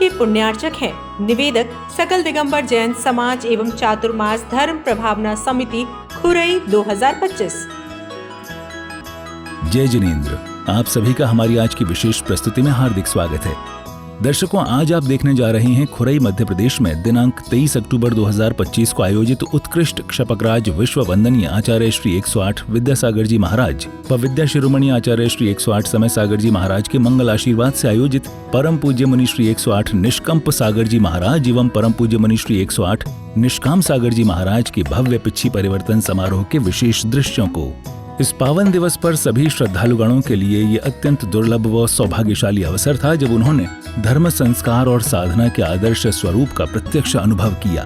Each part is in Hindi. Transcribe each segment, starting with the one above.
के पुण्यार्चक हैं। निवेदक सकल दिगंबर जैन समाज एवं चातुर्मास धर्म प्रभावना समिति खुरई 2025। जय जिनेंद्र। आप सभी का हमारी आज की विशेष प्रस्तुति में हार्दिक स्वागत है। दर्शकों, आज आप देखने जा रहे हैं खुरई मध्य प्रदेश में दिनांक 23 अक्टूबर 2025 को आयोजित उत्कृष्ट क्षपकराज विश्व वंदनीय आचार्य श्री 108 विद्यासागर जी महाराज व विद्या शिरोमणि आचार्य श्री 108 समय सागर जी महाराज के मंगल आशीर्वाद से आयोजित परम पूज्य मुनि श्री 108 निष्कंप सागर जी महाराज एवं परम पूज्य मुनि श्री 108 निष्काम सागर जी महाराज के भव्य पिच्छी परिवर्तन समारोह के विशेष दृश्यों को। इस पावन दिवस पर सभी श्रद्धालुगणों के लिए ये अत्यंत दुर्लभ व सौभाग्यशाली अवसर था जब उन्होंने धर्म संस्कार और साधना के आदर्श स्वरूप का प्रत्यक्ष अनुभव किया।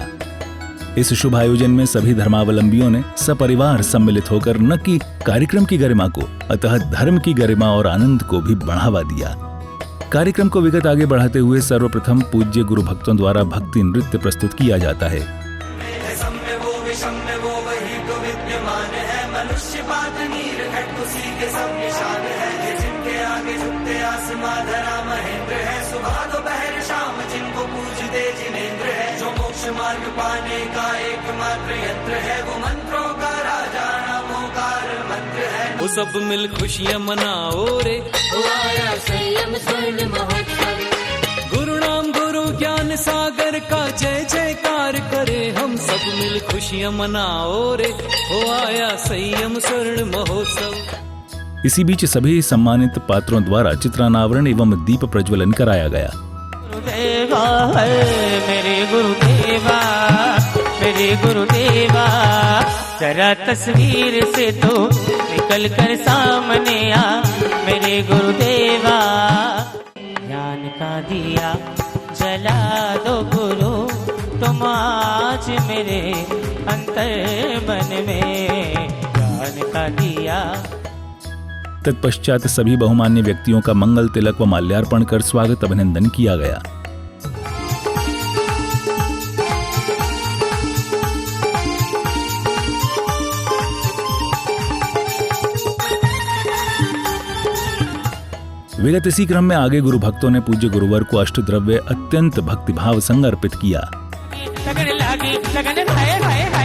इस शुभ आयोजन में सभी धर्मावलंबियों ने सपरिवार सम्मिलित होकर न कि कार्यक्रम की गरिमा को अतः धर्म की गरिमा और आनंद को भी बढ़ावा दिया। कार्यक्रम को विगत आगे बढ़ाते हुए सर्वप्रथम पूज्य गुरु भक्तों द्वारा भक्ति नृत्य प्रस्तुत किया जाता है। मार्ग पाने का एकमात्र यंत्र है, वो मंत्रों का राजा नामोकार मंत्र है। वो सब मिल खुशियां मनाओ रे, वो आया संयम स्वर्ण महोत्सव। गुरु नाम गुरु ज्ञान सागर का जय जयकार करे, हम सब मिल खुशियां मनाओ रे, वो आया संयम स्वर्ण महोत्सव। इसी बीच सभी सम्मानित पात्रों द्वारा चित्रानावरण एवं दीप प्रज्वलन कराया गया। गुरुदेवा है मेरे गुरुदेवा, मेरे गुरुदेवा, जरा तस्वीर से तो निकल कर सामने आ मेरे गुरुदेवा। ज्ञान का दिया जला दो गुरु, तुम आज मेरे अंतर मन में ज्ञान का दिया। तत्पश्चात सभी बहुमान्य व्यक्तियों का मंगल तिलक व माल्यार्पण कर स्वागत अभिनंदन किया गया। विगत इसी क्रम में आगे गुरु भक्तों ने पूज्य गुरुवर को अष्टद्रव्य अत्यंत भक्तिभाव संग अर्पित किया।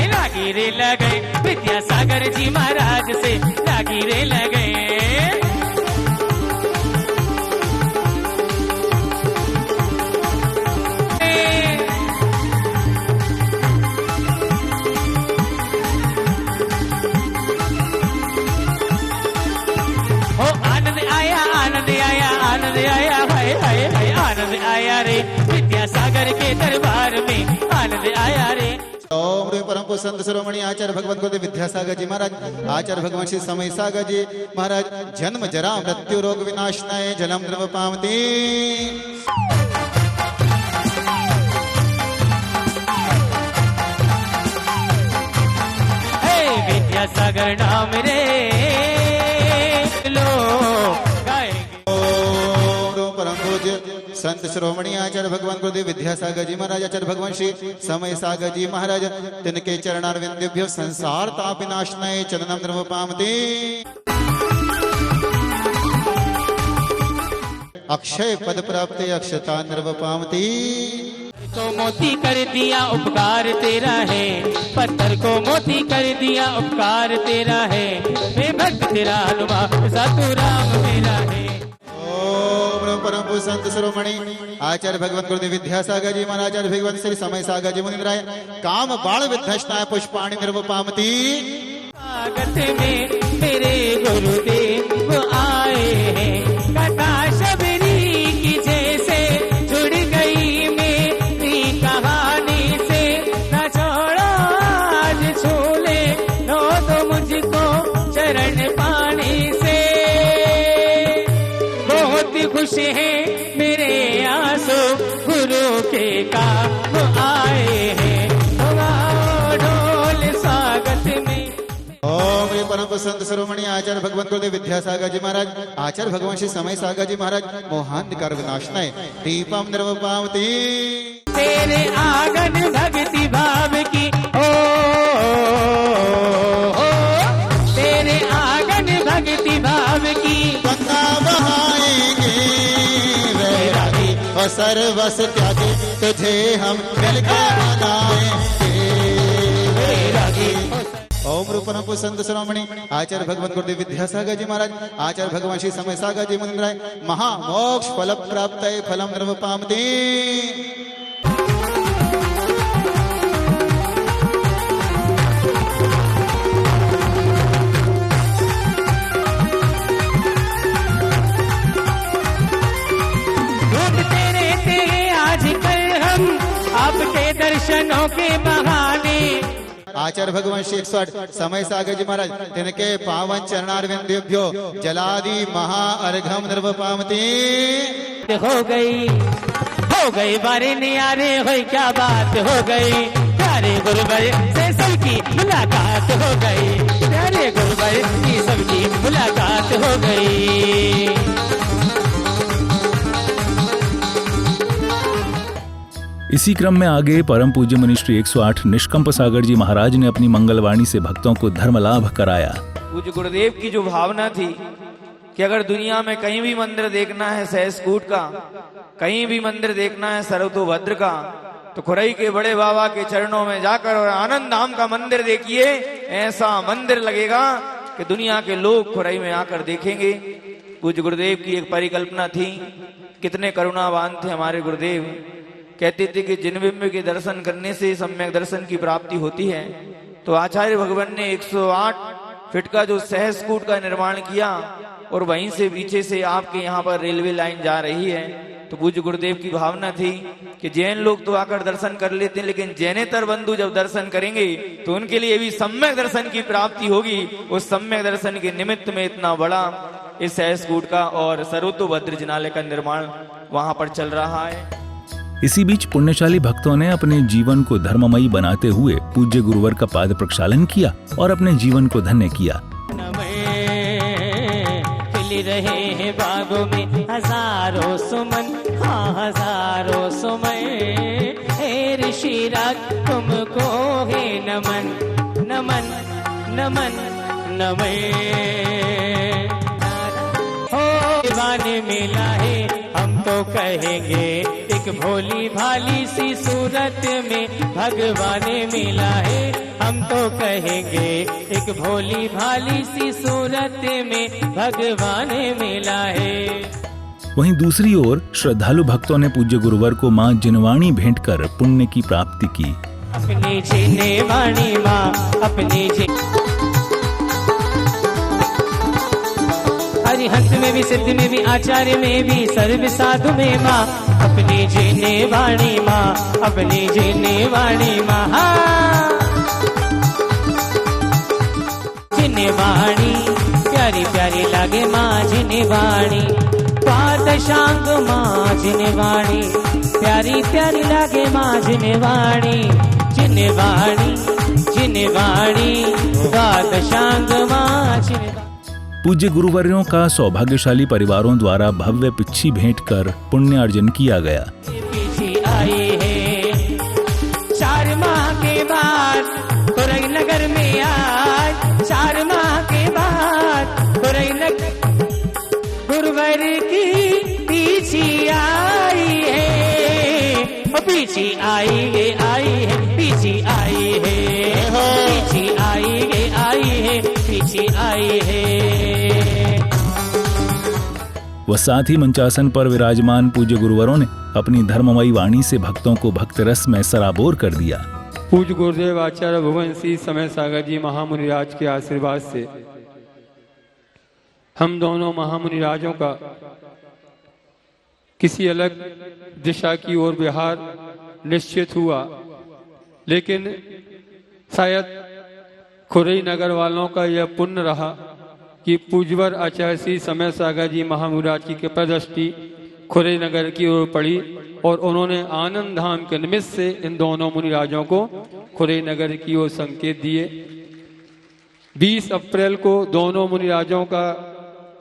लागी रे लगे विद्यासागर जी महाराज से, लागी रे लगे। आनंद आया हाय हाय हाय, आनंद आया रे विद्यासागर के दरबार में, आनंद आया रे। ओम परम संत शिरोमणि आचार्य भगवत गुरुदेव विद्यासागर जी महाराज, आचार्य भगवान श्री समय सागर जी महाराज जन्म जरा मृत्यु रोग विनाशनाय जलम द्रव पावती। विद्यासागर नाम रे लो संत शिरोमणि आचार्य भगवान गुरुदेव विद्यासागर जी महाराज, आचार्य भगवान श्री समय सागर जी महाराज, तिनके चरणारविंदेभ्यो संसार ताप विनाशनाय चरणम द्रव पावते। अक्षय पद प्राप्ते अक्षता द्रव पावती। तो मोती कर दिया उपकार तेरा है, पत्थर को मोती कर दिया उपकार तेरा है, हे भक्त तेरा हनुमा साधु राम मेरा है। परम पूज्य संत शिरोमणि आचार्य भगवान गुरुदेव विद्यासागर जी महाराज, आचार्य भगवान श्री समय सागर जी मुनिराय काम बाण विध्वस्ताय पुष्पाणि निर्वपामति। स्वागत में मेरे गुरुदेव आए हैं, कथा शबरी की जैसे जुड़ गई मेरी कहानी से, न छोड़ो आज छोले लो तो मुझको चरण पानी से। खुश है मेरे आंसू गुरु के काम आए हैं, ढोल स्वागत में। ओम परम संत शिरोमणि आचार्य भगवान गुरुदेव विद्यासागर जी महाराज, आचार्य भगवान श्री समय सागर जी महाराज मोहांधकार विनाशनाय दीपम द्रव पावती। तेरे आंगन भक्ति भाव की तेरे आंगन भक्ति भाव की गंगा बहाएंगे वैरागी व सर्वस त्यागे तुझे हम मिलके मनाएंगे। ओम रूपन संत शिरोमणि आचार्य भगवान गुरुदेव विद्यासागर जी महाराज, आचार्य भगवान श्री समय सागर जी मुनिंद्राय महामोक्ष फल प्राप्त फलम निर्वपामते। आपके दर्शनों के बहाने आचार्य भगवान श्री 108 समय सागर जी महाराज तिनके पावन चरणारविंदेभ्यो जलादि महा अर्घम निर्वपामते। हो गई बारे नियारे हो, क्या बात हो गई, प्यारे गुरुवर से सबकी मुलाकात हो गई, प्यारे गुरुवर की सबकी मुलाकात हो गई। इसी क्रम में आगे परम पूज्य मुनि श्री 108 निष्कंप सागर जी महाराज ने अपनी मंगलवाणी से भक्तों को धर्म लाभ कराया। पूज्य गुरुदेव की जो भावना थी कि अगर दुनिया में कहीं भी मंदिर देखना है सहस्कूट का, कहीं भी मंदिर देखना है सरतोभद्र का, तो खुरई के बड़े बाबा के चरणों में जाकर और आनंद धाम का मंदिर देखिए, ऐसा मंदिर लगेगा कि दुनिया के लोग खुरई में आकर देखेंगे। पूज्य गुरुदेव की एक परिकल्पना थी, कितने करुणावान थे हमारे गुरुदेव। कहते थे कि जिन बिंब के दर्शन करने से सम्यक दर्शन की प्राप्ति होती है। तो आचार्य भगवान ने 108 फीट का जो सहस्कूट का निर्माण किया और वहीं से पीछे से आपके यहाँ पर रेलवे लाइन जा रही है। तो पूज्य गुरुदेव की भावना थी कि जैन लोग तो आकर दर्शन कर लेते हैं, लेकिन जैनेतर बंधु जब दर्शन करेंगे तो उनके लिए भी सम्यक दर्शन की प्राप्ति होगी। उस सम्यक दर्शन के निमित्त में इतना बड़ा इस सहस्कूट का और सरतोभद्र जिनालय का निर्माण वहां पर चल रहा है। इसी बीच पुण्यशाली भक्तों ने अपने जीवन को धर्ममयी बनाते हुए पूज्य गुरुवर का पाद प्रक्षालन किया और अपने जीवन को धन्य किया। खिल रहे हैं बागों में हजारों सुमन, हाँ हजारों सुमन, हे ऋषिराज तुमको है नमन नमन नमन नमन। हो दीवाने मिला है हम तो कहेंगे, एक भोली भाली सी सूरत में भगवान मिला है हम तो कहेंगे, एक भोली भाली सी सूरत में भगवान मिला है। वहीं दूसरी ओर श्रद्धालु भक्तों ने पूज्य गुरुवर को मां जिनवाणी भेंट कर पुण्य की प्राप्ति की। अपनी जिनवाणी मां, अपनी हरिहंस में भी, सिद्ध में भी, आचार्य में भी, सर्व साधु में माँ, अपनी जिनवाणी माँ, अपनी जिनवाणी माँ। जिनवाणी प्यारी प्यारी लागे माँ जिनवाणी, पादशांग माँ जिनवाणी, प्यारी प्यारी लागे माँ जिनवाणी, जिनवाणी जिनवाणी पादशांग माँ जिनवाणी। पूज्य गुरुवर्यों का सौभाग्यशाली परिवारों द्वारा भव्य पिच्छी भेंट कर पुण्य अर्जन किया गया। पिच्छी आई है 4 माह के बाद खुरई नगर में आज, 4 माह के बाद खुरई नगर गुरुवर की पिच्छी आई है, पिच्छी आई है, आई है, पिच्छी आई है, पिच्छी आई है, आई है, पिच्छी आई है। व साथ ही मंचासन पर विराजमान पूज्य गुरुवरों ने अपनी धर्ममयी वाणी से भक्तों को भक्त रस में सराबोर कर दिया। पूज्य गुरुदेव आचार्य भगवान श्री समय सागर जी महामुनिराज के आशीर्वाद से हम दोनों महामुनिराजों का किसी अलग दिशा की ओर विहार निश्चित हुआ, लेकिन शायद खुरई नगर वालों का यह पुण्य रहा कि पूज्यवर आचार्य श्री समय सागर जी महामुनिराज की कृपा दृष्टि खुरई नगर की ओर पड़ी और उन्होंने आनंद धाम के निमित्त से इन दोनों मुनिराजों को खुरई नगर की ओर संकेत दिए। 20 अप्रैल को दोनों मुनिराजों का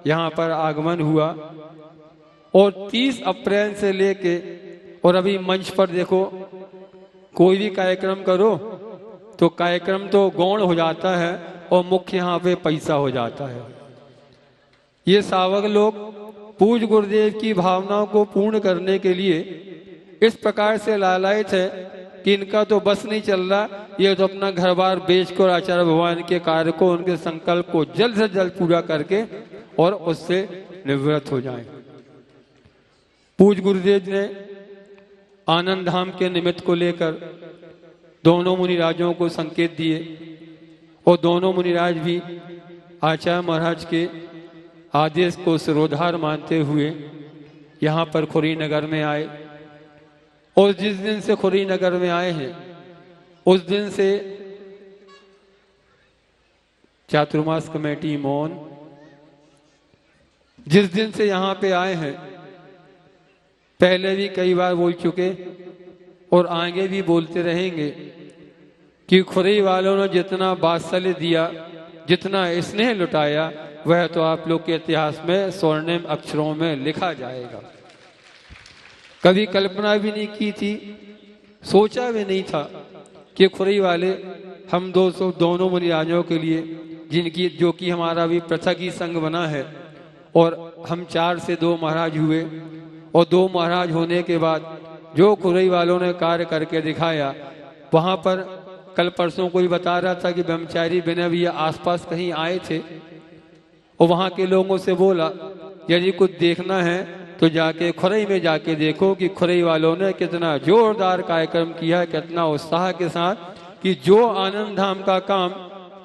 यहाँ पर आगमन हुआ और 30 अप्रैल से लेके और अभी मंच पर देखो, कोई भी कार्यक्रम करो तो कार्यक्रम तो गौण हो जाता है और मुख्य यहाँ पे पैसा हो जाता है। ये सावक लोग पूज्य गुरुदेव की भावनाओं को पूर्ण करने के लिए इस प्रकार से लालायित है कि इनका तो बस नहीं चल रहा, ये तो अपना घर बार बेच कर आचार्य भगवान के कार्य को, उनके संकल्प को जल्द से जल्द पूरा करके और उससे निवृत्त हो जाएं। पूज्य गुरुदेव ने आनंद धाम के निमित्त को लेकर दोनों मुनिराजों को संकेत दिए और दोनों मुनिराज भी आचार्य महाराज के आदेश को सिरोधार मानते हुए यहाँ पर खुरी नगर में आए। और जिस दिन से खुरी नगर में आए हैं उस दिन से चातुर्मास कमेटी मौन, जिस दिन से यहाँ पे आए हैं पहले भी कई बार बोल चुके और आगे भी बोलते रहेंगे कि खुरई वालों ने जितना वात्सल्य दिया, जितना स्नेह लुटाया, वह तो आप लोग के इतिहास में स्वर्णिम अक्षरों में लिखा जाएगा। कभी कल्पना भी नहीं की थी, सोचा भी नहीं था कि खुरई वाले हम दोनों मुनिराजों के लिए, जिनकी जो कि हमारा भी पृथक ही संघ बना है और हम 4 से 2 महाराज हुए और 2 महाराज होने के बाद जो खुरई वालों ने कार्य करके दिखाया, वहां पर कल परसों कोई बता रहा था कि ब्रह्मचारी विनय भैया आसपास कहीं आए थे और वहां के लोगों से बोला यदि कुछ देखना है तो जाके खुरई में जाके देखो कि खुरई वालों ने कितना जोरदार कार्यक्रम किया, कितना उत्साह के साथ, कि जो आनंद धाम का काम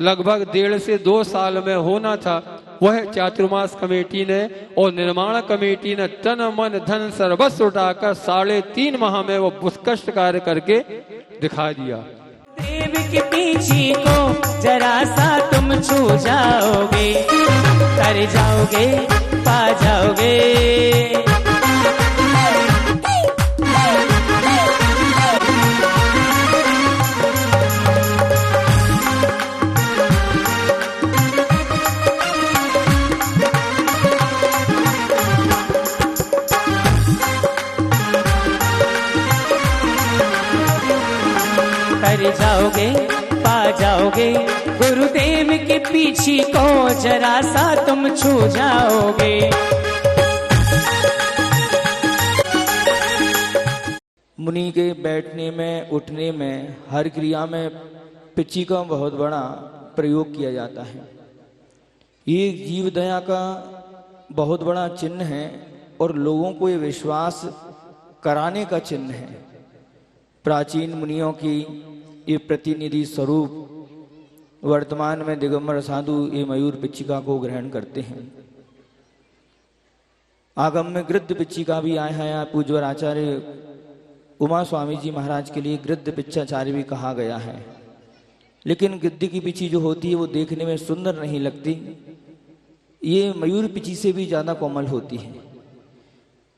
लगभग 1.5 से 2 साल में होना था वह चातुर्मास कमेटी ने और निर्माण कमेटी ने तन मन धन सर्वस्व उठाकर 3.5 माह में वो उत्कृष्ट कार्य करके दिखा दिया। देव के पीछे को जरा सा तुम छू जाओगे, कर जाओगे, पा जाओगे। कर जाओगे, पा जाओगे, गुरुदेव के पीछे को जरा सा तुम छू जाओगे। मुनि के बैठने में, उठने में, हर क्रिया में पिच्ची का बहुत बड़ा प्रयोग किया जाता है। ये जीव दया का बहुत बड़ा चिन्ह है और लोगों को ये विश्वास कराने का चिन्ह है। प्राचीन मुनियों की ये प्रतिनिधि स्वरूप वर्तमान में दिगंबर साधु ये मयूर पिच्चिका को ग्रहण करते हैं। आगम में गृद्ध पिच्चिका भी आया है। पूज्यवर आचार्य उमा स्वामी जी महाराज के लिए गृद्ध पिच्चाचार्य भी कहा गया है। लेकिन गिद्ध की पिच्ची जो होती है वो देखने में सुंदर नहीं लगती, ये मयूर पिच्ची से भी ज्यादा कोमल होती है।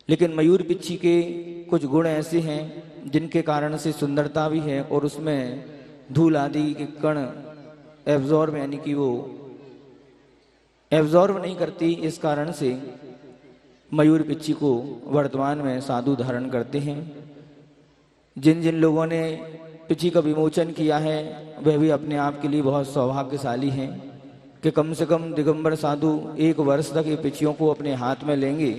लेकिन मयूर पिच्ची के कुछ गुण ऐसे हैं जिनके कारण से सुंदरता भी है और उसमें धूल आदि के कण एब्जॉर्ब यानी कि वो एब्जॉर्ब नहीं करती। इस कारण से मयूर पिच्ची को वर्तमान में साधु धारण करते हैं। जिन जिन लोगों ने पिच्ची का विमोचन किया है वह भी अपने आप के लिए बहुत सौभाग्यशाली हैं कि कम से कम दिगंबर साधु 1 वर्ष तक ये पिच्चियों को अपने हाथ में लेंगे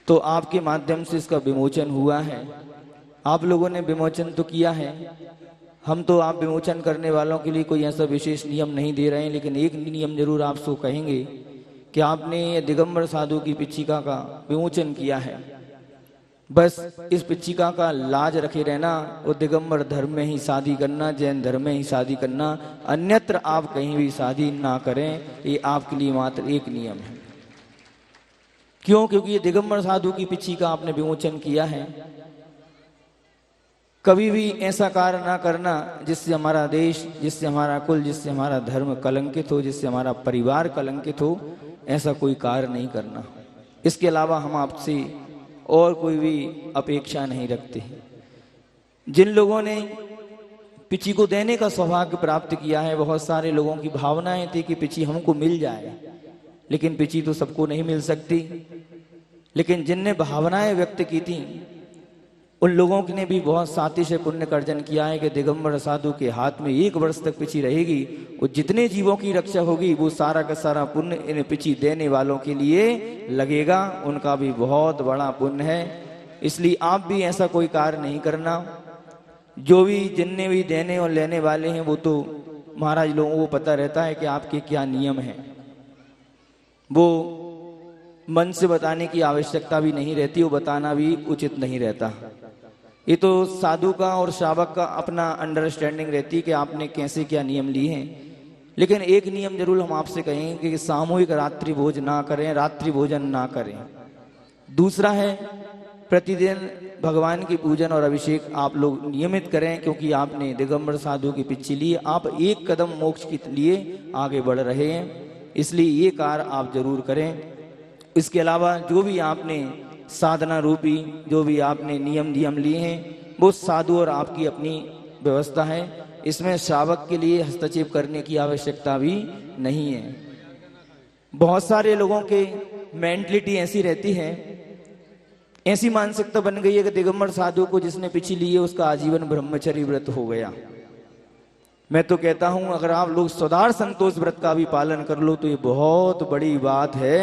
तो आपके माध्यम से इसका विमोचन हुआ है। आप लोगों ने विमोचन तो किया है, हम तो आप विमोचन करने वालों के लिए कोई ऐसा विशेष नियम नहीं दे रहे हैं, लेकिन एक नियम जरूर आपसे कहेंगे कि आपने ये दिगंबर साधु की पिच्चिका का विमोचन किया है। बस इस पिच्चिका का लाज रखे रहना और दिगंबर धर्म में ही शादी करना, जैन धर्म में ही शादी करना, अन्यत्र आप कहीं भी शादी ना करें। ये आपके लिए मात्र एक नियम है। क्यों? क्योंकि ये दिगंबर साधु की पिच्चिका आपने विमोचन किया है। कभी भी ऐसा कार्य ना करना जिससे हमारा देश, जिससे हमारा कुल, जिससे हमारा धर्म कलंकित हो, जिससे हमारा परिवार कलंकित हो, ऐसा कोई कार्य नहीं करना। इसके अलावा हम आपसे और कोई भी अपेक्षा नहीं रखते। जिन लोगों ने पिच्ची को देने का सौभाग्य प्राप्त किया है, बहुत सारे लोगों की भावनाएं थी कि पिच्ची हमको मिल जाए, लेकिन पिच्ची तो सबको नहीं मिल सकती। लेकिन जिनने भावनाएं व्यक्त की थी उन लोगों ने भी बहुत साथी से पुण्य कर्जन किया है कि दिगंबर साधु के हाथ में 1 वर्ष तक पिची रहेगी और जितने जीवों की रक्षा होगी वो सारा का सारा पुण्य इन पिची देने वालों के लिए लगेगा, उनका भी बहुत बड़ा पुण्य है। इसलिए आप भी ऐसा कोई कार्य नहीं करना। जो भी जितने भी देने और लेने वाले हैं वो तो महाराज लोगों को पता रहता है कि आपके क्या नियम हैं, वो मन से बताने की आवश्यकता भी नहीं रहती, वो बताना भी उचित नहीं रहता। ये तो साधु का और श्रावक का अपना अंडरस्टैंडिंग रहती है कि आपने कैसे क्या नियम लिए हैं। लेकिन एक नियम जरूर हम आपसे कहेंगे कि सामूहिक रात्रि भोज ना करें, रात्रि भोजन ना करें। दूसरा है प्रतिदिन भगवान की पूजन और अभिषेक आप लोग नियमित करें, क्योंकि आपने दिगंबर साधु की पिछी लिए, आप एक कदम मोक्ष के लिए आगे बढ़ रहे हैं, इसलिए ये कार्य आप जरूर करें। इसके अलावा जो भी आपने साधना रूपी जो भी आपने नियम लिए हैं वो साधु और आपकी अपनी व्यवस्था है, इसमें श्रावक के लिए हस्तक्षेप करने की आवश्यकता भी नहीं है। बहुत सारे लोगों के मेंटलिटी ऐसी रहती है, ऐसी मानसिकता बन गई है कि दिगंबर साधु को जिसने पिछी ली है उसका आजीवन ब्रह्मचर्य व्रत हो गया। मैं तो कहता हूं अगर आप लोग सदार संतोष व्रत का भी पालन कर लो तो ये बहुत बड़ी बात है।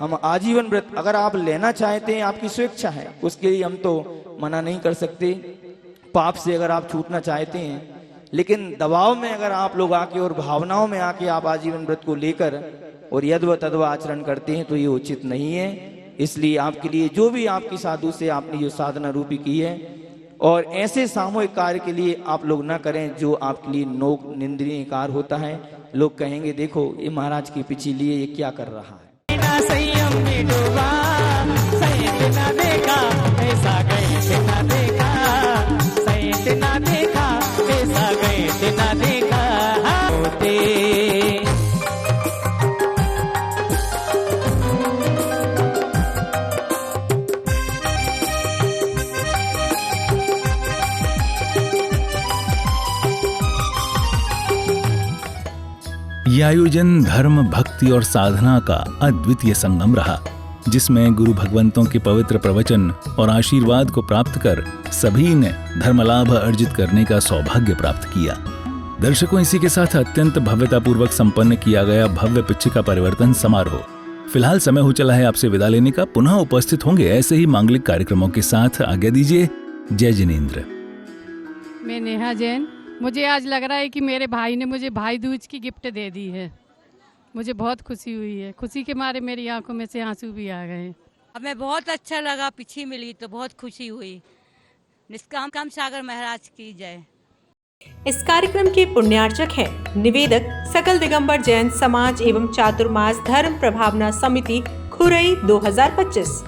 हम आजीवन व्रत अगर आप लेना चाहते हैं आपकी स्वेच्छा है, उसके लिए हम तो मना नहीं कर सकते। पाप से अगर आप छूटना चाहते हैं, लेकिन दबाव में अगर आप लोग आके और भावनाओं में आके आप आजीवन व्रत को लेकर और यद्व तद्व आचरण करते हैं तो ये उचित नहीं है। इसलिए आपके लिए जो भी आपकी साधु से आपने जो साधना रूपी की है और ऐसे सामूहिक कार्य के लिए आप लोग ना करें जो आपके लिए नोक निंदनीय कार्य होता है। लोग कहेंगे देखो ये महाराज की पिछी लिए ये क्या कर रहा है। संयम में डूबा संयम ना देखा ऐसा गए ना देखा, संयम ना देखा ऐसा गए ना देखा होते। यह आयोजन धर्म, भक्ति और साधना का अद्वितीय संगम रहा, जिसमें गुरु भगवंतों के पवित्र प्रवचन और आशीर्वाद को प्राप्त कर सभी ने धर्मलाभ अर्जित करने का सौभाग्य प्राप्त किया। दर्शकों, इसी के साथ अत्यंत भव्यतापूर्वक संपन्न किया गया भव्य पिच्छिका परिवर्तन समारोह फिलहाल समय हो चला है आपसे विदा लेने का। पुनः उपस्थित होंगे ऐसे ही मांगलिक कार्यक्रमों के साथ। आज्ञा दीजिए। जय जिनेंद्र। मैं नेहा जैन। मुझे आज लग रहा है कि मेरे भाई ने मुझे भाई दूज की गिफ्ट दे दी है। मुझे बहुत खुशी हुई है, खुशी के मारे मेरी आंखों में से आंसू भी आ गए। हमें बहुत अच्छा लगा, पिछी मिली तो बहुत खुशी हुई। निष्काम काम सागर महाराज की जय। इस कार्यक्रम के पुण्यार्चक हैं निवेदक सकल दिगंबर जैन समाज एवं चातुर्मास धर्म प्रभावना समिति खुरई 2025।